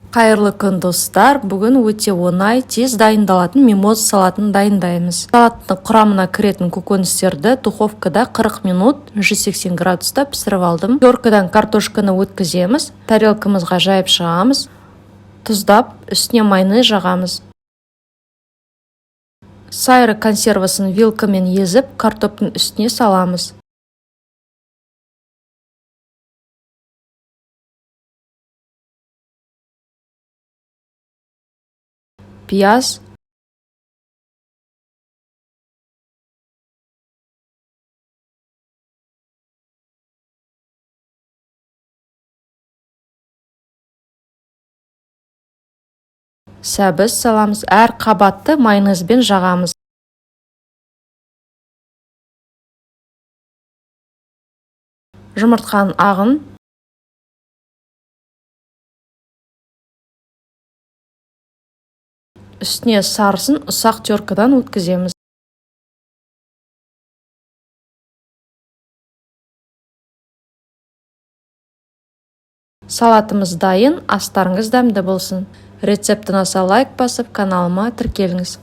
Қайырлы күн достар, бүгін өте оңай, тез дайындалатын мимоза салатын дайындаймыз. Салаттың құрамына кіретін көкөністерді духовкада 40 минут 180 градуста пісіріп алдым. Теркадан картошканы өткіземіз, тарелкамызға жайып шығамыз, тұздап, үстіне майонез жағамыз. Сайры консервасын вилкамен езіп, картоптың үстіне саламыз. Пияз, сәбіз саламыз, әр қабатты майонезбен жағамыз. Жұмыртқаның ағын, үстіне сарысын ұсақ теркадан өткіземіз. Салатымыз дайын, астарыңыз дәмді болсын. Рецепті ұнаса лайк басып, каналыма тіркеліңіз.